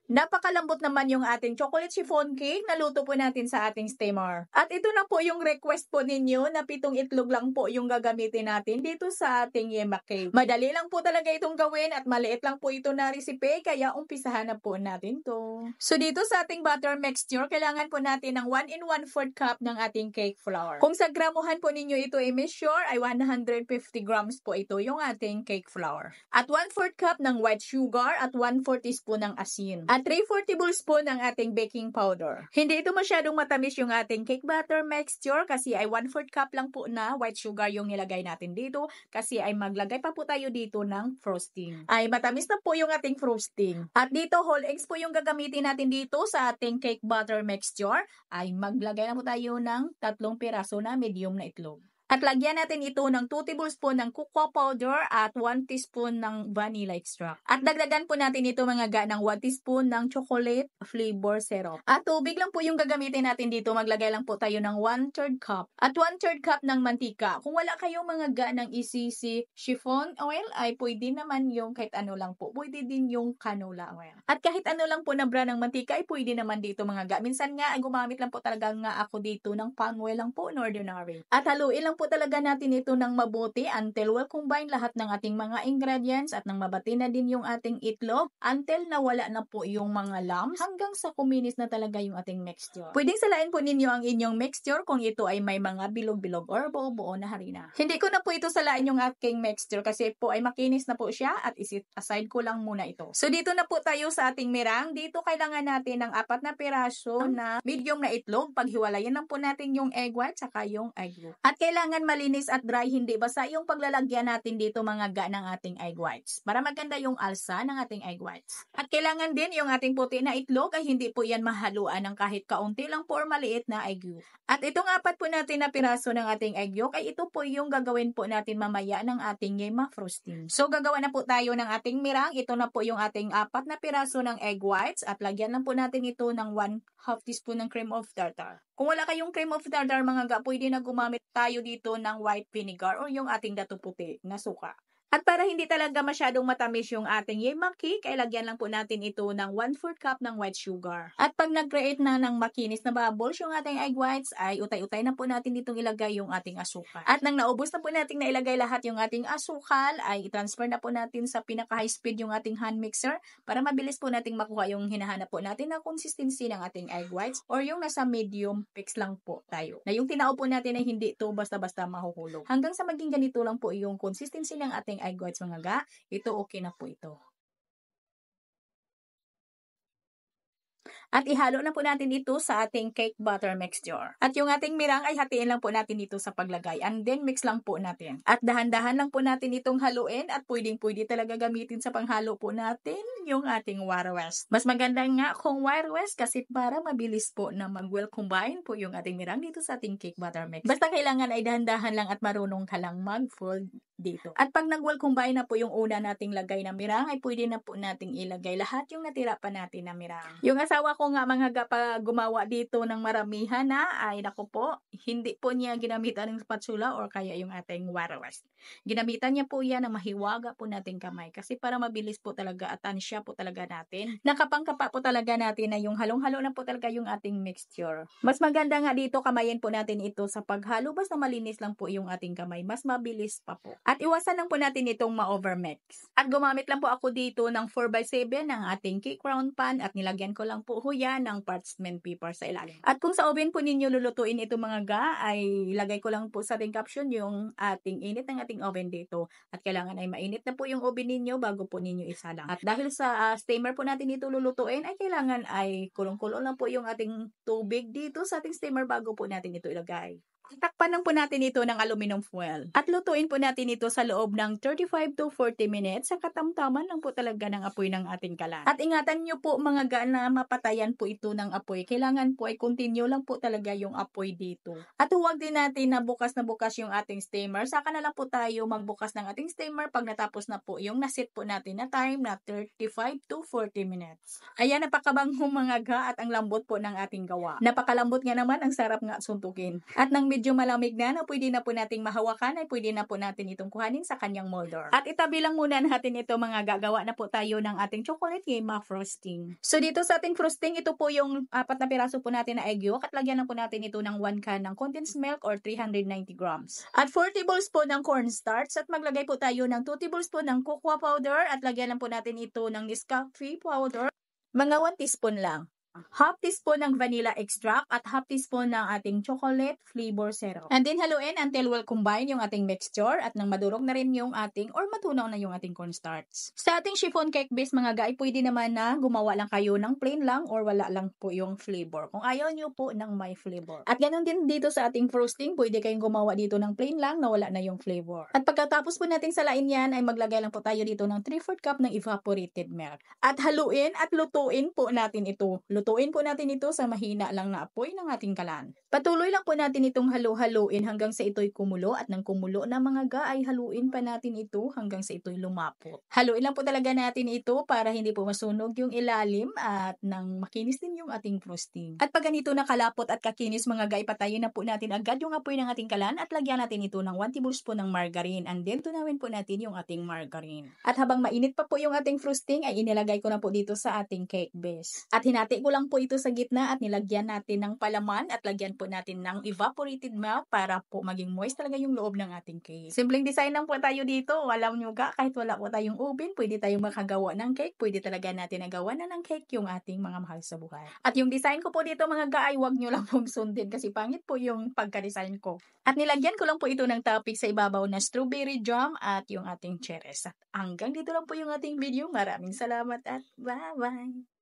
Napakalambot naman yung ating chocolate chiffon cake na luto po natin sa ating steamer. At ito na po yung request po ninyo na 7 itlog lang po yung gagamitin natin dito sa ating yema cake. Madali lang po talaga itong gawin at maliit lang po ito na recipe kaya umpisahan na po natin to. So dito sa ating butter mixture, kailangan po natin ng 1 1/4 cup ng ating cake flour. Kung sa gramuhan po ninyo ito i-measure ay 150 grams po ito yung ating cake flour. At 1/4 cup ng white sugar at 1/4 teaspoon ng asin. At 3/4 tablespoon ng ating baking powder. Hindi ito masyadong matamis yung ating cake batter mixture kasi ay 1/4 cup lang po na white sugar yung nilagay natin dito kasi ay maglagay pa po tayo dito ng frosting. Ay matamis na po yung ating frosting. At dito whole eggs po yung gagamitin natin dito sa ating cake butter mixture ay maglagay na po tayo ng 3 piraso na medium na itlog. At lagyan natin ito ng 2 tablespoon ng cocoa powder at 1 teaspoon ng vanilla extract. At dagdagan po natin ito mga ga ng 1 teaspoon ng chocolate flavor syrup. At tubig lang po yung gagamitin natin dito. Maglagay lang po tayo ng 1/3 cup. At 1/3 cup ng mantika. Kung wala kayong mga ga ng ECC chiffon oil ay pwede naman yung kahit ano lang po. Pwede din yung canola oil. At kahit ano lang po na brand ng mantika ay pwede naman dito mga ga. Minsan nga ay gumamit lang po talaga nga ako dito ng palm oil lang po, ordinary. At haluin lang po talaga natin ito ng mabuti until well combine lahat ng ating mga ingredients at nang mabati na din yung ating itlog until nawala na po yung mga lumps hanggang sa kuminis na talaga yung ating mixture. Pwedeng salain po ninyo ang inyong mixture kung ito ay may mga bilog-bilog or buo-buo na harina. Hindi ko na po ito salain yung aking mixture kasi po ay makinis na po siya at isit aside ko lang muna ito. So dito na po tayo sa ating mirang. Dito kailangan natin ng 4 na piraso na medium na itlog. Paghiwalayan lang po natin yung egg white saka yung egg yolk. At kailangan malinis at dry, hindi basa yung paglalagyan natin dito mga ga ng ating egg whites. Para maganda yung alsa ng ating egg whites. At kailangan din yung ating puti na itlog ay hindi po yan mahaluan ng kahit kaunti lang po or maliit na egg yolk. At itong 4 po natin na piraso ng ating egg yolk ay ito po yung gagawin po natin mamaya ng ating yema frosting. So gagawa na po tayo ng ating mirang. Ito na po yung ating 4 na piraso ng egg whites at lagyan lang po natin ito ng 1/2 teaspoon ng cream of tartar. Kung wala kayong cream of tartar mga ga, pwede na gumamit tayo dito ng white vinegar o yung ating dato puti na suka. At para hindi talaga masyadong matamis yung ating yema cake, ay lagyan lang po natin ito ng 1/4 cup ng white sugar. At pag nag-create na ng makinis na bubbles yung ating egg whites, ay utay-utay na po natin ditong ilagay yung ating asukal. At nang naubos na po natin na ilagay lahat yung ating asukal, ay i-transfer na po natin sa pinaka-high speed yung ating hand mixer para mabilis po nating makuha yung hinahanap po natin na consistency ng ating egg whites or yung nasa medium fix lang po tayo. Na yung tinao po natin ay hindi ito basta-basta mahuhulog. Hanggang sa maging ganito lang po yung consistency ng ating egg whites mga ga, ito okay na po ito. At ihalo na po natin ito sa ating cake butter mixture. At yung ating mirang ay hatiin lang po natin dito sa paglagay. And then mix lang po natin. At dahan-dahan lang po natin itong haluin at pwedeng-pwede talaga gamitin sa panghalo po natin yung ating wire west. Mas maganda nga kung wire west kasi para mabilis po na mag-well combine po yung ating mirang dito sa ating cake butter mix. Basta kailangan ay dahan-dahan lang at marunong ka lang mag-fold dito. At pag nag-well combine na po yung una nating lagay na mirang, ay pwede na po nating ilagay lahat yung natira pa natin na mirang. Yung asawa ko nga mga gapa gumawa dito ng maramihan na, ay naku po, hindi po niya ginamitan ng spatula or kaya yung ating wire west. Ginamitan niya po yan ng mahiwaga po nating kamay kasi para mabilis po talaga at tansya po talaga natin. Nakapangkapa po talaga natin na yung halong-halo na po talaga yung ating mixture. Mas maganda nga dito kamayin po natin ito sa paghalo basta malinis lang po yung ating kamay. Mas mabilis pa po. At iwasan lang po natin itong ma-overmix. At gumamit lang po ako dito ng 4x7 ng ating cake round pan at nilagyan ko lang po yan ng parchment paper sa ilalim. At kung sa oven po ninyo lulutuin ito mga ga, ay ilagay ko lang po sa ating caption yung ating init ng ating oven dito. At kailangan ay mainit na po yung oven ninyo bago po ninyo isalang. At dahil sa steamer po natin ito lulutuin, ay kailangan ay kulong-kulong lang po yung ating tubig dito sa ating steamer bago po natin ito ilagay. Takpan lang po natin ito ng aluminum foil. At lutuin po natin ito sa loob ng 35 to 40 minutes sa katamtaman lang po talaga ng apoy ng ating kalan. At ingatan nyo po mga ga na mapatayan po ito ng apoy. Kailangan po ay continue lang po talaga yung apoy dito. At huwag din natin na bukas yung ating steamer. Saka na lang po tayo magbukas ng ating steamer pag natapos na po yung nasit po natin na time na 35 to 40 minutes. Ayan, napakabanghong mga ga at ang lambot po ng ating gawa. Napakalambot nga naman, ang sarap nga suntukin. At nang medyo malamig na pwede na po nating mahawakan ay pwede na po natin itong kuhanin sa kanyang molder. At itabi lang muna natin ito mga gagawa na po tayo ng ating chocolate yema frosting. So dito sa ating frosting, ito po yung 4 na piraso po natin na egg yolk at lagyan na po natin ito ng 1 can ng condensed milk or 390 grams. At 4 tablespoon ng cornstarch at maglagay po tayo ng 2 tablespoon ng cocoa powder at lagyan lang po natin ito ng Nescafe powder. Mga 1 teaspoon lang. Half teaspoon ng vanilla extract at half teaspoon ng ating chocolate flavor syrup. And then haluin until well combine yung ating mixture at nang madurog na rin yung ating or matunaw na yung ating cornstarch. Sa ating chiffon cake base mga guys, pwede naman na gumawa lang kayo ng plain lang or wala lang po yung flavor. Kung ayaw nyo po ng may flavor. At ganun din dito sa ating frosting, pwede kayong gumawa dito ng plain lang na wala na yung flavor. At pagkatapos po nating salain yan ay maglagay lang po tayo dito ng 3/4 cup ng evaporated milk. At haluin at lutuin po natin ito. Lutuin po natin ito sa mahina lang na apoy ng ating kalan. Patuloy lang po natin itong halu-haluin hanggang sa ito'y kumulo at nang kumulo na mga ga ay haluin pa natin ito hanggang sa ito'y lumapot. Haluin lang po talaga natin ito para hindi po masunog yung ilalim at nang makinis din yung ating frosting. At pag ganito nakalapot at kakinis mga ga, ipatayin na po natin agad yung apoy ng ating kalan at lagyan natin ito ng 1 tablespoon ng margarine and then tunawin po natin yung ating margarine. At habang mainit pa po yung ating frosting ay inilagay ko na po dito sa ating cake base. At hinati ko lang po ito sa gitna at nilagyan natin ng palaman at lagyan po natin ng evaporated milk para po maging moist talaga yung loob ng ating cake. Simpleng design lang po tayo dito. Alam nyo ga, kahit wala po tayong oven, pwede tayong makagawa ng cake. Pwede talaga natin nagawa na ng cake yung ating mga mahal sa buhay. At yung design ko po dito mga ga ay huwag nyo lang pong sundin kasi pangit po yung pagka-design ko. At nilagyan ko lang po ito ng topping sa ibabaw na strawberry jam at yung ating cherries. At hanggang dito lang po yung ating video. Maraming salamat at bye-bye!